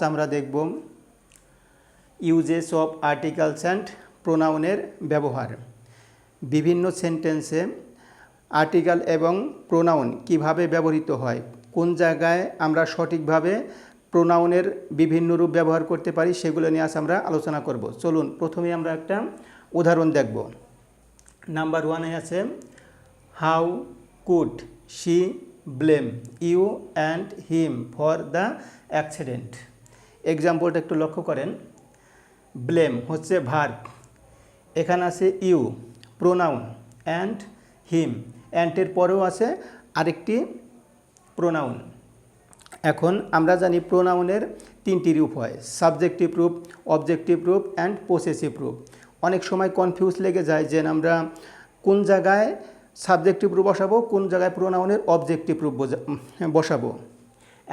আমরা দেখব uses of articles and প্রোনাউনের ব্যবহার। বিভিন্ন সেন্টেন্সে আর্টিকেল এবং প্রোনাউন কিভাবে ব্যবহৃত হয়, কোন জায়গায় আমরা সঠিকভাবে প্রোনাউনের বিভিন্ন রূপ ব্যবহার করতে পারি, সেগুলো নিয়ে আজ আমরা আলোচনা করব। চলুন প্রথমে আমরা একটা উদাহরণ দেখব। নাম্বার 1-এ আছে how could she blame you and him for the accident. এক্সাম্পলটা একটু লক্ষ্য করেন। ব্লেম হচ্ছে ভার্ব, এখানে আছে ইউ প্রোনাউন, অ্যান্ড হিম, অ্যান্ডের পরেও আছে আরেকটি প্রোনাউন। এখন আমরা জানি প্রোনাউনের তিনটি রূপ হয়, সাবজেক্টিভ রূপ, অবজেক্টিভ রূপ অ্যান্ড পসেসিভ রূপ। অনেক সময় কনফিউজ লেগে যায় যে আমরা কোন জায়গায় সাবজেক্টিভ রূপ বসাবো, কোন জায়গায় প্রোনাউনের অবজেক্টিভ রূপ বসাবো।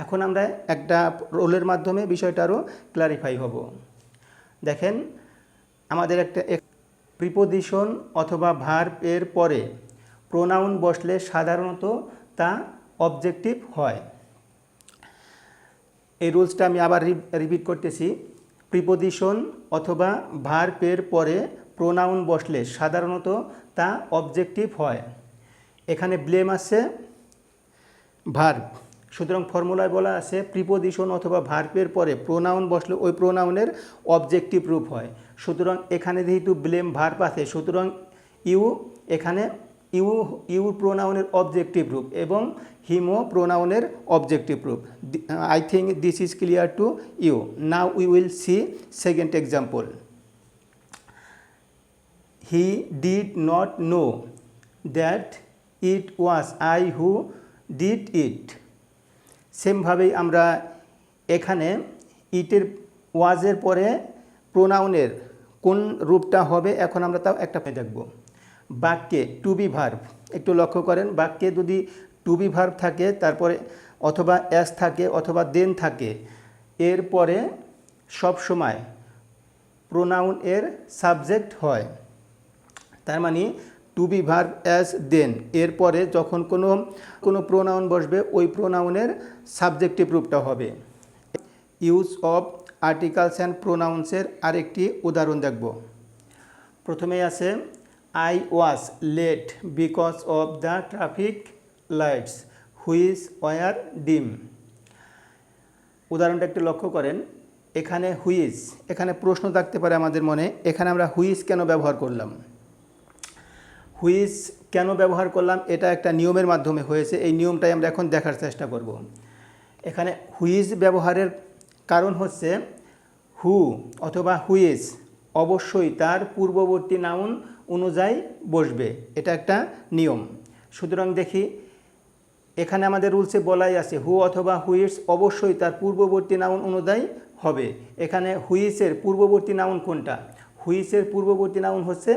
এখন আমরা একটা রোলের মাধ্যমে বিষয়টা আরও ক্লারিফাই হব। দেখেন, আমাদের একটা প্রিপোজিশন অথবা ভার্ব এর পরে প্রোনাউন বসলে সাধারণত তা অবজেক্টিভ হয়। এই রুলসটা আমি আবার রিপিট করতেছি। প্রিপোজিশন অথবা ভার্ব এর পরে প্রোনাউন বসলে সাধারণত তা অবজেক্টিভ হয়। এখানে ব্লেম আছে ভার্ব, সুতরাং ফর্মুলায় বলা আছে প্রিপোজিশন অথবা ভার্বের পরে প্রোনাউন বসলে ওই প্রোনাউনের অবজেক্টিভ রূপ হয়। সুতরাং এখানে যেহেতু ব্লেম ভার্ব আছে, সুতরাং ইউ এখানে ইউ প্রোনাউনের অবজেক্টিভ রূপ এবং হিমও প্রোনাউনের অবজেক্টিভ রূপ। I think this is clear to you. Now we will see second example. He did not know that it was I who did it. সেমভাবেই আমরা এখানে ইটের ওয়াজের পরে প্রোনাউনের কোন রূপটা হবে এখন আমরা তাও একটা দেখব। বাক্যে টু বি ভার্ব, একটু লক্ষ্য করেন, বাক্যে যদি টু বি ভার্ব থাকে, তারপরে অথবা অ্যাস থাকে অথবা দেন থাকে, এরপরে সবসময় প্রোনাউন এর সাবজেক্ট হয়। তার মানে টু বি ভার্ব অ্যাজ দেন এরপরে যখন কোনো প্রোনাউন বসবে ওই প্রোনাউনের সাবজেক্টিভ রূপটা হবে। ইউজ অফ আর্টিকেলস অ্যান্ড প্রোনাউন্সের আরেকটি উদাহরণ দেখব। প্রথমেই আছে I was late because of the traffic lights which were dim. উদাহরণটা একটু লক্ষ্য করেন। এখানে হুইচ, এখানে প্রশ্ন থাকতে পারে আমাদের মনে, এখানে আমরা হুইচ কেন ব্যবহার করলাম। হুইচ কেন ব্যবহার করলাম এটা একটা নিয়মের মাধ্যমে হয়েছে, এই নিয়মটাই আমরা এখন দেখার চেষ্টা করব। এখানে হুইচ ব্যবহারের কারণ হচ্ছে হু অথবা হুইচ অবশ্যই তার পূর্ববর্তী নাউন অনুযায়ী বসবে, এটা একটা নিয়ম। সুতরাং দেখি এখানে আমাদের রুলসে বলাই আছে হু অথবা হুইচ অবশ্যই তার পূর্ববর্তী নাউন অনুযায়ী হবে। এখানে হুইচের পূর্ববর্তী নাউন কোনটা? হুইচের পূর্ববর্তী নাউন হচ্ছে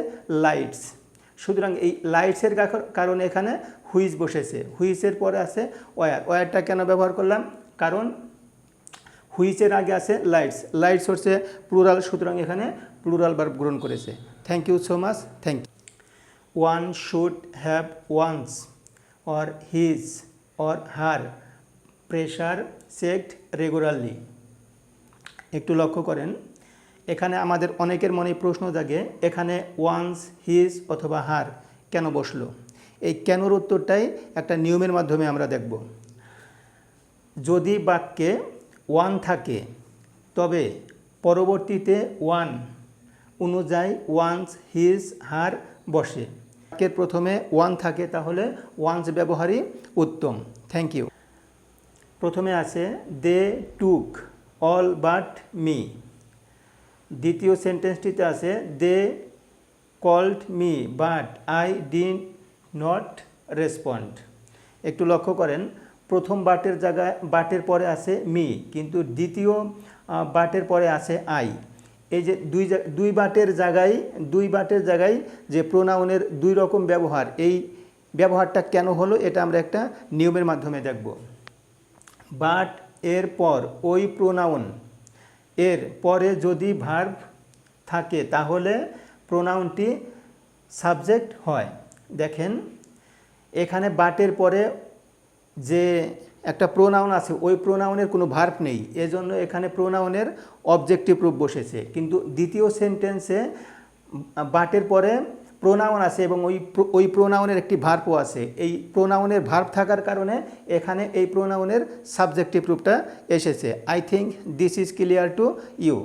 লাইটস। সুতরাং এই লাইটসের কারণে এখানে হুইচ বসেছে। হুইচের পরে আছে ওয়ার। ওয়ারটা কেন ব্যবহার করলাম? কারণ হুইচের আগে আছে লাইটস, লাইটস হচ্ছে প্লুরাল, সুতরাং এখানে প্লুরাল ভার্ব গ্রহণ করেছে। Thank you so much, thank you. One should have one's or his or her pressure checked regularly. একটু লক্ষ্য করেন, এখানে আমাদের অনেকের মনে প্রশ্ন জাগে এখানে ওয়ান্স, হিজ অথবা হার কেন বসলো। এই কেনর উত্তরটাই একটা নিয়মের মাধ্যমে আমরা দেখব। যদি বাক্যে ওয়ান থাকে তবে পরবর্তীতে ওয়ান অনুযায়ী ওয়ান্স, হিজ, হার বসে। বাক্যের প্রথমে ওয়ান থাকে তাহলে ওয়ান্স ব্যবহারই উত্তম। Thank you. প্রথমে আছে they took all but me. দ্বিতীয় সেন্টেন্সটিতে আছে they called me but I did not respond. একটু লক্ষ্য করেন, প্রথম বাটের জায়গায় বাটের পরে আছে মি, কিন্তু দ্বিতীয় বাটের পরে আছে আই। এই যে দুই বাটের জায়গায় যে প্রোনাউনের দুই রকম ব্যবহার, এই ব্যবহারটা কেন হলো এটা আমরা একটা নিয়মের মাধ্যমে দেখব। বাট এর পর ওই প্রোনাউন এর পরে যদি ভার্ব থাকে তাহলে প্রোনাউনটি সাবজেক্ট হয়। দেখেন এখানে বাটের পরে যে একটা প্রোনাউন আছে, ওই প্রোনাউনের কোনো ভার্ব নেই, এজন্য এখানে প্রোনাউনের অবজেক্টিভ রূপ বসেছে। কিন্তু দ্বিতীয় সেন্টেন্সে বাটের পরে প্রোনাউন আছে এবং ওই প্রোনাউনের একটি ভার্বও আছে। এই প্রোনাউনের ভার্ব থাকার কারণে এখানে এই প্রোনাউনের সাবজেক্টিভ রূপটা এসেছে। I think this is clear to you.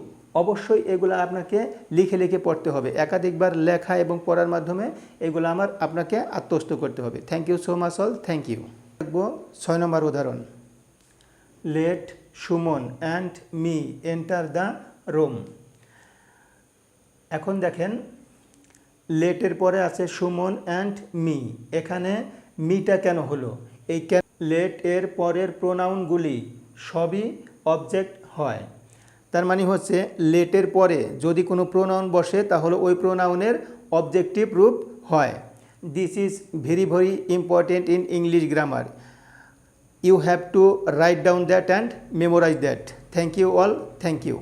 অবশ্যই এগুলো আপনাকে লিখে লিখে পড়তে হবে, একাধিকবার লেখা এবং পড়ার মাধ্যমে এগুলো আপনাকে আত্মস্থ করতে হবে। Thank you so much all, thank you. দেখব 6 নম্বর উদাহরণ। Let Suman and me enter the room. এখন দেখেন লেটের পরে আছে সুমন অ্যান্ড মি। এখানে মিটা কেন হলো? এই লেট এর পরের প্রোনাউনগুলি সবই অবজেক্ট হয়। তার মানে হচ্ছে লেটের পরে যদি কোনো প্রোনাউন বসে তাহলে ওই প্রোনাউনের অবজেক্টিভ রূপ হয়। This is very very important in English grammar. You have to write down that and memorize that. Thank you all. Thank you.